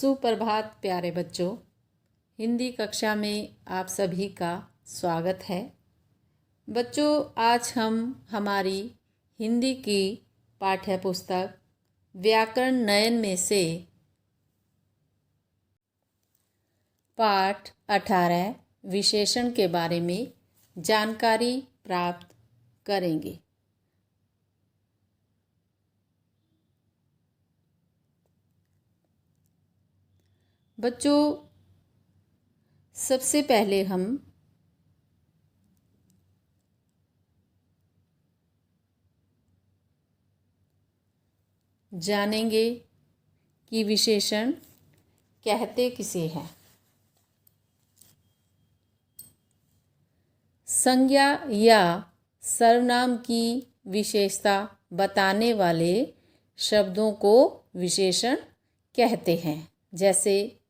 सुप्रभात प्यारे बच्चों। हिंदी कक्षा में आप सभी का स्वागत है। बच्चों, आज हम हमारी हिंदी की पाठ्य पुस्तक व्याकरण नयन में से पाठ 18 विशेषण के बारे में जानकारी प्राप्त करेंगे। बच्चों, सबसे पहले हम जानेंगे कि विशेषण कहते किसे हैं। संज्ञा या सर्वनाम की विशेषता बताने वाले शब्दों को विशेषण कहते हैं। जैसे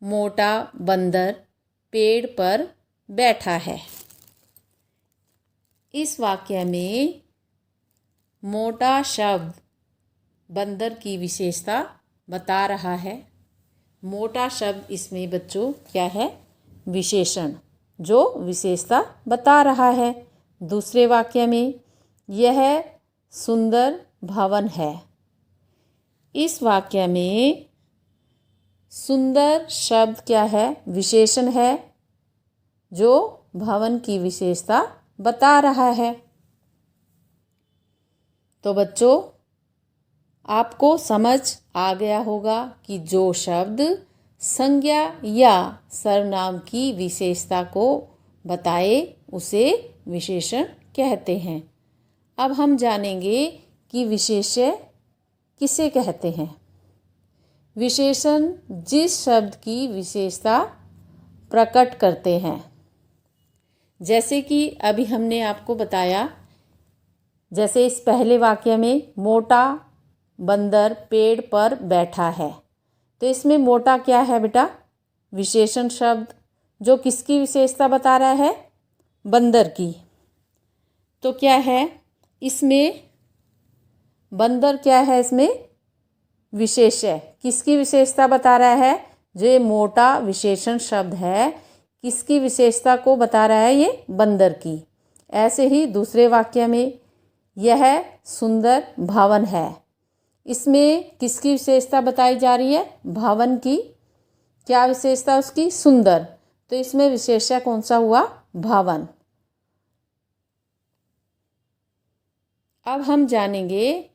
मोटा बंदर पेड़ पर बैठा है। इस वाक्य में मोटा शब्द बंदर की विशेषता बता रहा है। मोटा शब्द इसमें बच्चों क्या है? विशेषण, जो विशेषता बता रहा है। दूसरे वाक्य में यह सुंदर भवन है। इस वाक्य में सुंदर शब्द क्या है? विशेषण है, जो भवन की विशेषता बता रहा है। तो बच्चों, आपको समझ आ गया होगा कि जो शब्द संज्ञा या सर्वनाम की विशेषता को बताए उसे विशेषण कहते हैं। अब हम जानेंगे कि विशेष्य किसे कहते हैं। विशेषण जिस शब्द की विशेषता प्रकट करते हैं। जैसे कि अभी हमने आपको बताया, जैसे इस पहले वाक्य में मोटा बंदर पेड़ पर बैठा है, तो इसमें मोटा क्या है बेटा? विशेषण शब्द, जो किसकी विशेषता बता रहा है? बंदर की। तो क्या है इसमें? बंदर क्या है इसमें? विशेष्य। किसकी विशेषता बता रहा है? जो ये मोटा विशेषण शब्द है, किसकी विशेषता को बता रहा है? ये बंदर की। ऐसे ही दूसरे वाक्य में यह सुंदर भवन है, इसमें किसकी विशेषता बताई जा रही है? भवन की। क्या विशेषता उसकी? सुंदर। तो इसमें विशेष्य कौन सा हुआ? भवन। अब हम जानेंगे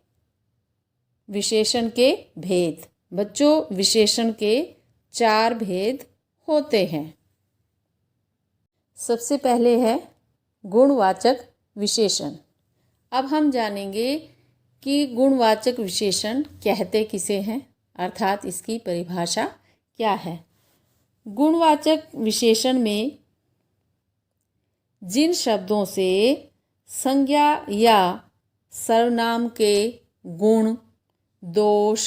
विशेषण के भेद। बच्चों, विशेषण के 4 भेद होते हैं। सबसे पहले है गुणवाचक विशेषण। अब हम जानेंगे कि गुणवाचक विशेषण कहते किसे हैं, अर्थात इसकी परिभाषा क्या है। गुणवाचक विशेषण में जिन शब्दों से संज्ञा या सर्वनाम के गुण, दोष,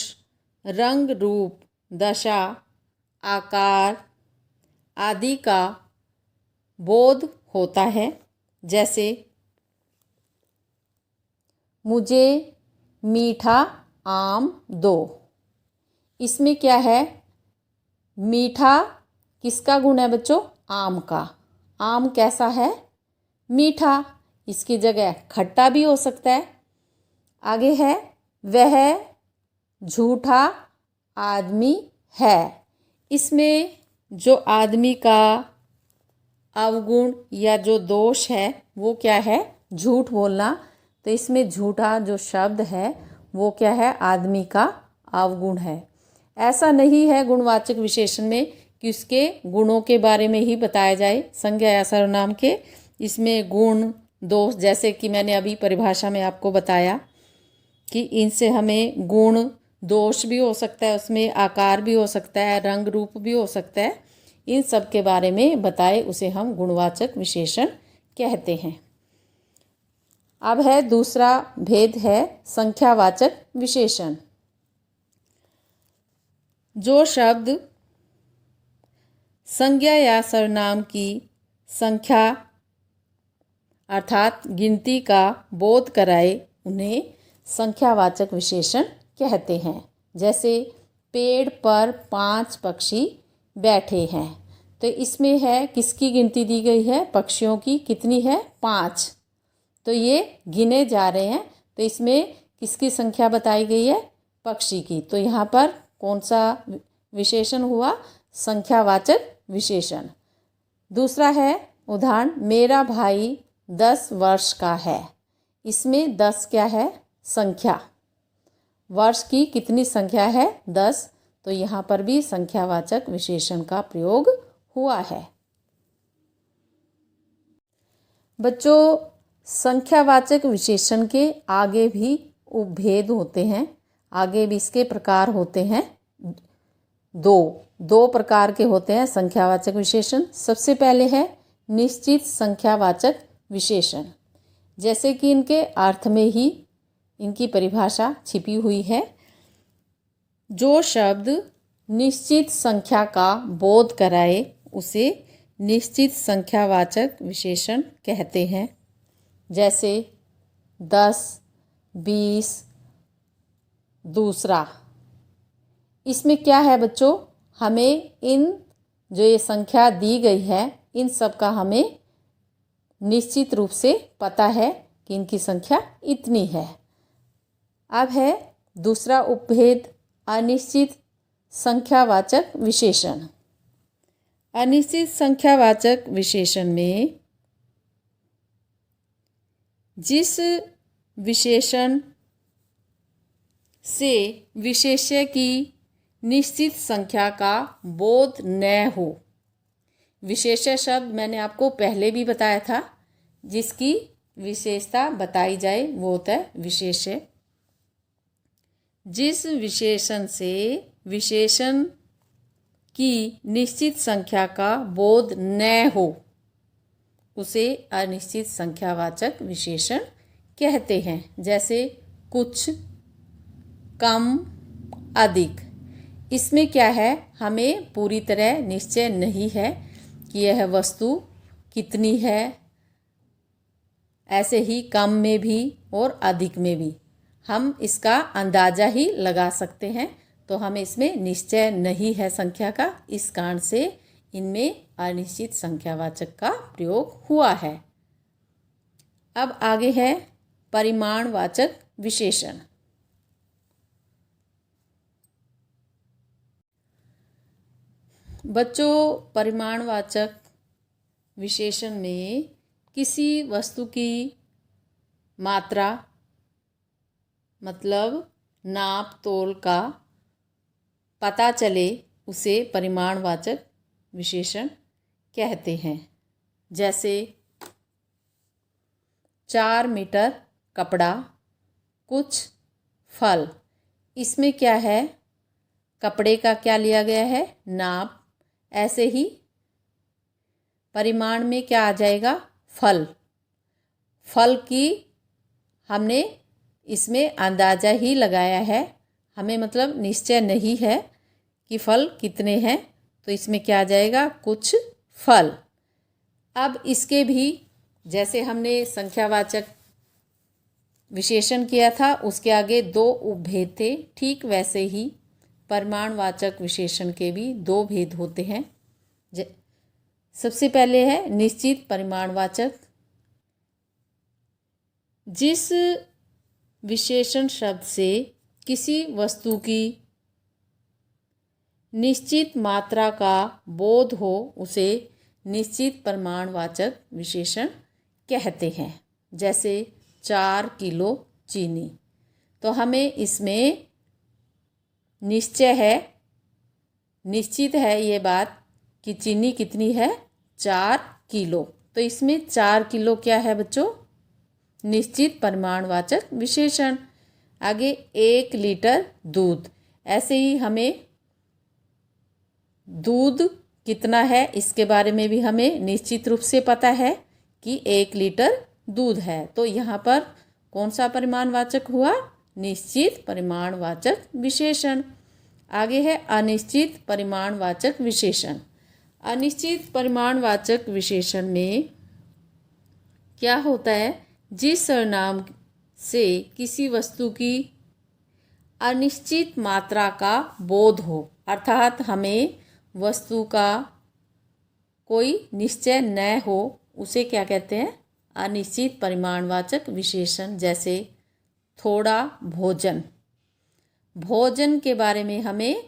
रंग, रूप, दशा, आकार आदि का बोध होता है। जैसे मुझे मीठा आम दो। इसमें क्या है? मीठा किसका गुण है बच्चों? आम का। आम कैसा है? मीठा। इसकी जगह खट्टा भी हो सकता है। आगे है वह झूठा आदमी है। इसमें जो आदमी का अवगुण या जो दोष है वो क्या है? झूठ बोलना। तो इसमें झूठा जो शब्द है वो क्या है? आदमी का अवगुण है। ऐसा नहीं है गुणवाचक विशेषण में कि उसके गुणों के बारे में ही बताया जाए, संज्ञा या सर्वनाम के। इसमें गुण, दोष, जैसे कि मैंने अभी परिभाषा में आपको बताया कि इनसे हमें गुण, दोष भी हो सकता है, उसमें आकार भी हो सकता है, रंग, रूप भी हो सकता है। इन सब के बारे में बताए उसे हम गुणवाचक विशेषण कहते हैं। अब है दूसरा भेद है संख्यावाचक विशेषण। जो शब्द संज्ञा या सर्वनाम की संख्या अर्थात गिनती का बोध कराए उन्हें संख्यावाचक विशेषण कहते हैं। जैसे पेड़ पर 5 पक्षी बैठे हैं। तो इसमें है किसकी गिनती दी गई है, पक्षियों की कितनी है, 5। तो ये गिने जा रहे हैं। तो इसमें किसकी संख्या बताई गई है, पक्षी की। तो यहाँ पर कौन सा विशेषण हुआ, संख्यावाचक विशेषण। दूसरा है उदाहरण, मेरा भाई 10 वर्ष का है। इसमें 10 क्या है, संख्या, वर्ष की कितनी संख्या है, 10। तो यहाँ पर भी संख्यावाचक विशेषण का प्रयोग हुआ है। बच्चों, संख्यावाचक विशेषण के आगे भी उपभेद होते हैं, आगे भी इसके प्रकार होते हैं। दो प्रकार के होते हैं संख्यावाचक विशेषण। सबसे पहले है निश्चित संख्यावाचक विशेषण, जैसे कि इनके अर्थ में ही इनकी परिभाषा छिपी हुई है। जो शब्द निश्चित संख्या का बोध कराए उसे निश्चित संख्यावाचक विशेषण कहते हैं। जैसे 10, 20। दूसरा, इसमें क्या है बच्चों, हमें इन जो ये संख्या दी गई है इन सब का हमें निश्चित रूप से पता है कि इनकी संख्या इतनी है। अब है दूसरा उपभेद, अनिश्चित संख्यावाचक विशेषण। अनिश्चित संख्यावाचक विशेषण में जिस विशेषण से विशेष्य की निश्चित संख्या का बोध न हो, विशेष्य शब्द मैंने आपको पहले भी बताया था, जिसकी विशेषता बताई जाए वो होता है विशेष्य। जिस विशेषण से विशेषण की निश्चित संख्या का बोध न हो उसे अनिश्चित संख्यावाचक विशेषण कहते हैं। जैसे कुछ, कम, अधिक। इसमें क्या है, हमें पूरी तरह निश्चय नहीं है कि यह वस्तु कितनी है। ऐसे ही कम में भी और अधिक में भी हम इसका अंदाज़ा ही लगा सकते हैं। तो हमें इसमें निश्चय नहीं है संख्या का, इस कारण से इनमें अनिश्चित संख्यावाचक का प्रयोग हुआ है। अब आगे है परिमाणवाचक विशेषण। बच्चों, परिमाणवाचक विशेषण में किसी वस्तु की मात्रा मतलब नाप तोल का पता चले उसे परिमाणवाचक विशेषण कहते हैं। जैसे 4 मीटर कपड़ा, कुछ फल। इसमें क्या है, कपड़े का क्या लिया गया है, नाप। ऐसे ही परिमाण में क्या आ जाएगा, फल। फल की हमने इसमें अंदाज़ा ही लगाया है, हमें मतलब निश्चय नहीं है कि फल कितने हैं। तो इसमें क्या आ जाएगा, कुछ फल। अब इसके भी जैसे हमने संख्यावाचक विशेषण किया था उसके आगे 2 उपभेद थे, ठीक वैसे ही परिमाणवाचक विशेषण के भी 2 भेद होते हैं। सबसे पहले है निश्चित परिमाणवाचक। जिस विशेषण शब्द से किसी वस्तु की निश्चित मात्रा का बोध हो उसे निश्चित परिमाणवाचक विशेषण कहते हैं। जैसे 4 किलो चीनी। तो हमें इसमें निश्चय है, निश्चित है ये बात कि चीनी कितनी है, 4 किलो। तो इसमें 4 किलो क्या है बच्चों, निश्चित परिमाणवाचक विशेषण। आगे 1 लीटर दूध। ऐसे ही हमें दूध कितना है इसके बारे में भी हमें निश्चित रूप से पता है कि 1 लीटर दूध है। तो यहाँ पर कौन सा परिमाणवाचक हुआ, निश्चित परिमाणवाचक विशेषण। आगे है अनिश्चित परिमाणवाचक विशेषण। अनिश्चित परिमाणवाचक विशेषण में क्या होता है, जिस सर्वनाम से किसी वस्तु की अनिश्चित मात्रा का बोध हो, अर्थात हमें वस्तु का कोई निश्चय न हो, उसे क्या कहते हैं? अनिश्चित परिमाणवाचक विशेषण। जैसे थोड़ा भोजन, भोजन के बारे में हमें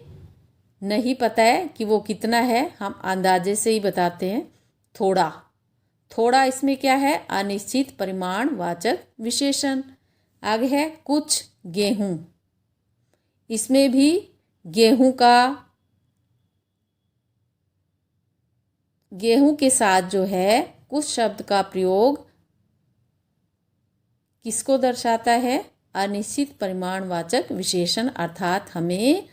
नहीं पता है कि वो कितना है, हम अंदाजे से ही बताते हैं थोड़ा। थोड़ा इसमें क्या है? अनिश्चित परिमाणवाचक विशेषण। आगे है कुछ गेहूं, इसमें भी गेहूं के साथ जो है कुछ शब्द का प्रयोग किसको दर्शाता है? अनिश्चित परिमाणवाचक विशेषण, अर्थात हमें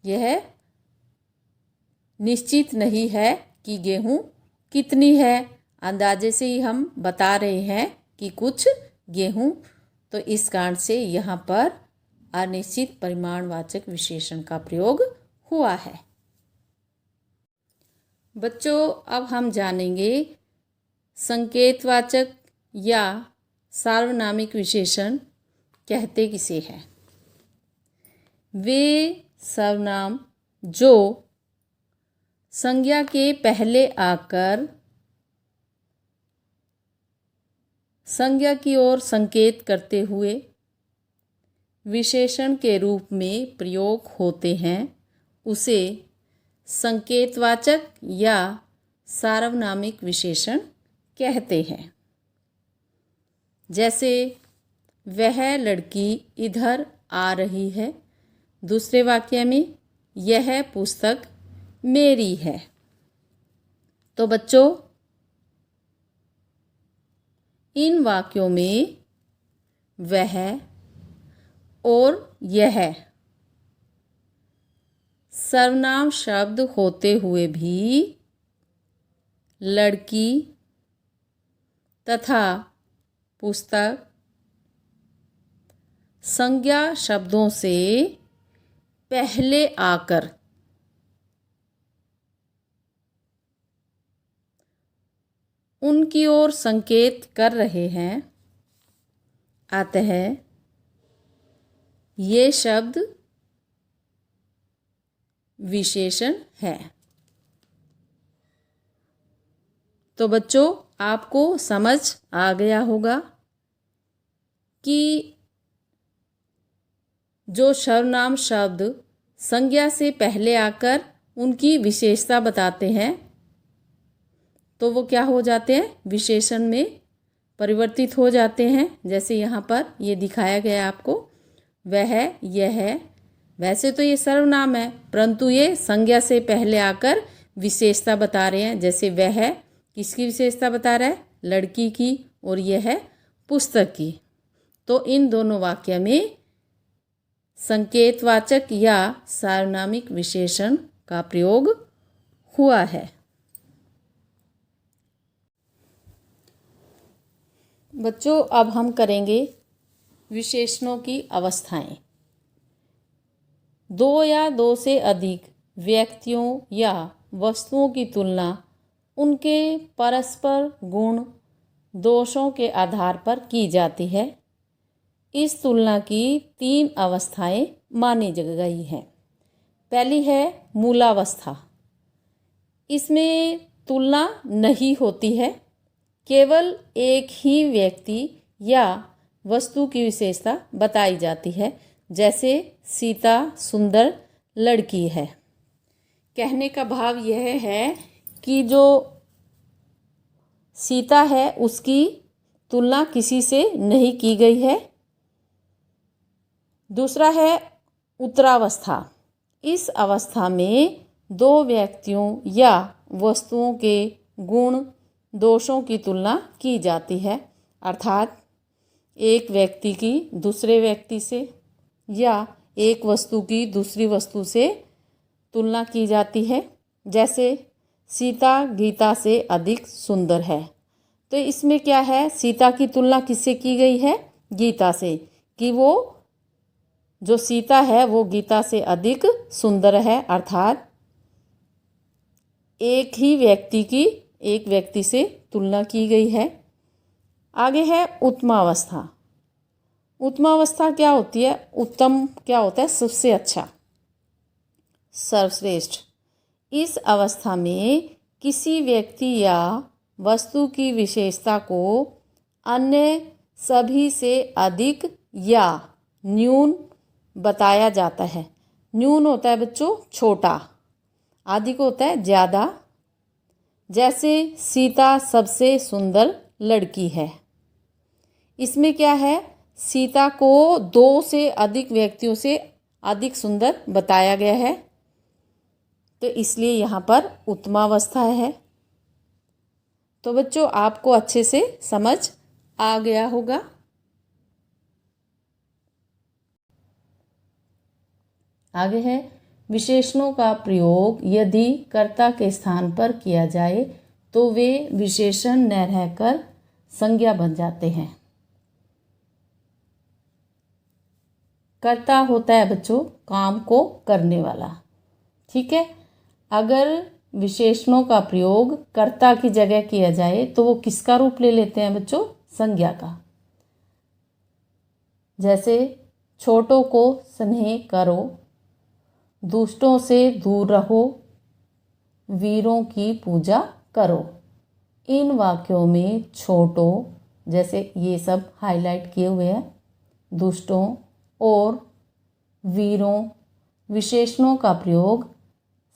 यह निश्चित नहीं है कि गेहूं कितनी है, अंदाजे से ही हम बता रहे हैं कि कुछ गेहूं। तो इस कारण से यहाँ पर अनिश्चित परिमाणवाचक विशेषण का प्रयोग हुआ है। बच्चों, अब हम जानेंगे संकेतवाचक या सार्वनामिक विशेषण कहते किसे हैं। वे सर्वनाम जो संज्ञा के पहले आकर संज्ञा की ओर संकेत करते हुए विशेषण के रूप में प्रयोग होते हैं, उसे संकेतवाचक या सार्वनामिक विशेषण कहते हैं। जैसे वह लड़की इधर आ रही है, दूसरे वाक्य में यह पुस्तक मेरी है। तो बच्चों, इन वाक्यों में वह और यह सर्वनाम शब्द होते हुए भी लड़की तथा पुस्तक संज्ञा शब्दों से पहले आकर उनकी ओर संकेत कर रहे हैं, अतः ये शब्द विशेषण है। तो बच्चों, आपको समझ आ गया होगा कि जो सर्वनाम शब्द संज्ञा से पहले आकर उनकी विशेषता बताते हैं, तो वो क्या हो जाते हैं? विशेषण में परिवर्तित हो जाते हैं। जैसे यहाँ पर ये दिखाया गया आपको, वह, यह। वैसे तो ये सर्वनाम है, परंतु ये संज्ञा से पहले आकर विशेषता बता रहे हैं। जैसे वह किसकी विशेषता बता रहा है? लड़की की, और यह पुस्तक की। तो इन दोनों वाक्य में संकेतवाचक या सार्वनामिक विशेषण का प्रयोग हुआ है। बच्चों, अब हम करेंगे विशेषणों की अवस्थाएं। दो या दो से अधिक व्यक्तियों या वस्तुओं की तुलना उनके परस्पर गुण दोषों के आधार पर की जाती है। इस तुलना की 3 अवस्थाएं मानी गई हैं। पहली है मूलावस्था। इसमें तुलना नहीं होती है, केवल एक ही व्यक्ति या वस्तु की विशेषता बताई जाती है। जैसे सीता सुंदर लड़की है। कहने का भाव यह है कि जो सीता है उसकी तुलना किसी से नहीं की गई है। दूसरा है उत्तरावस्था। इस अवस्था में 2 व्यक्तियों या वस्तुओं के गुण दोषों की तुलना की जाती है, अर्थात एक व्यक्ति की दूसरे व्यक्ति से या एक वस्तु की दूसरी वस्तु से तुलना की जाती है। जैसे सीता गीता से अधिक सुंदर है। तो इसमें क्या है? सीता की तुलना किससे की गई है? गीता से, कि वो जो सीता है वो गीता से अधिक सुंदर है, अर्थात एक ही व्यक्ति की एक व्यक्ति से तुलना की गई है। आगे है उत्तमावस्था। उत्तमावस्था क्या होती है? उत्तम क्या होता है? सबसे अच्छा, सर्वश्रेष्ठ। इस अवस्था में किसी व्यक्ति या वस्तु की विशेषता को अन्य सभी से अधिक या न्यून बताया जाता है। न्यून होता है बच्चों छोटा, अधिक होता है ज़्यादा। जैसे सीता सबसे सुंदर लड़की है। इसमें क्या है? सीता को 2 से अधिक व्यक्तियों से अधिक सुंदर बताया गया है, तो इसलिए यहाँ पर उत्तमावस्था है। तो बच्चों आपको अच्छे से समझ आ गया होगा। आगे है, विशेषणों का प्रयोग यदि कर्ता के स्थान पर किया जाए तो वे विशेषण न रहकर संज्ञा बन जाते हैं। कर्ता होता है बच्चों काम को करने वाला, ठीक है। अगर विशेषणों का प्रयोग कर्ता की जगह किया जाए तो वो किसका रूप ले लेते हैं बच्चों? संज्ञा का। जैसे छोटों को स्नेह करो, दुष्टों से दूर रहो, वीरों की पूजा करो। इन वाक्यों में छोटों, जैसे ये सब हाईलाइट किए हुए हैं, दुष्टों और वीरों विशेषणों का प्रयोग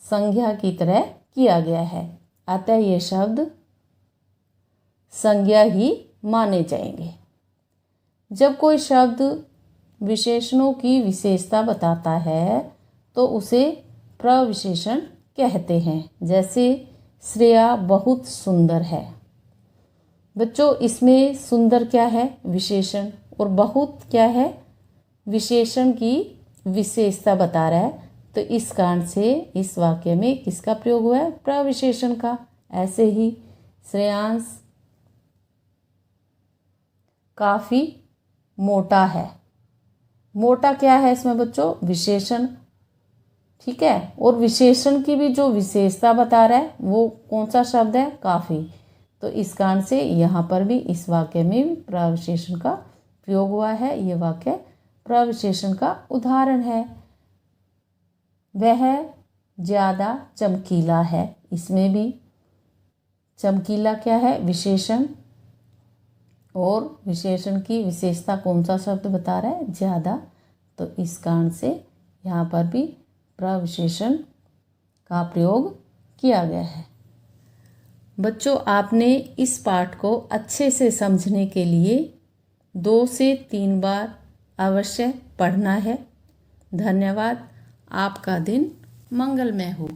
संज्ञा की तरह किया गया है, अतः ये शब्द संज्ञा ही माने जाएंगे। जब कोई शब्द विशेषणों की विशेषता बताता है तो उसे प्रविशेषण कहते हैं। जैसे श्रेया बहुत सुंदर है। बच्चों इसमें सुंदर क्या है? विशेषण, और बहुत क्या है? विशेषण की विशेषता बता रहा है। तो इस कारण से इस वाक्य में किसका प्रयोग हुआ है? प्रविशेषण का। ऐसे ही श्रेयांश काफ़ी मोटा है। मोटा क्या है इसमें बच्चों? विशेषण, ठीक है। और विशेषण की भी जो विशेषता बता रहा है वो कौन सा शब्द है? काफ़ी। तो इस कारण से यहाँ पर भी इस वाक्य में भी प्रविशेषण का प्रयोग हुआ है। ये वाक्य प्रविशेषण का उदाहरण है। वह ज़्यादा चमकीला है। इसमें भी चमकीला क्या है? विशेषण, और विशेषण की विशेषता कौन सा शब्द बता रहा है? ज़्यादा। तो इस कारण से यहाँ पर भी प्रविशेषण का प्रयोग किया गया है। बच्चों आपने इस पाठ को अच्छे से समझने के लिए 2 से 3 बार अवश्य पढ़ना है। धन्यवाद। आपका दिन मंगलमय हो।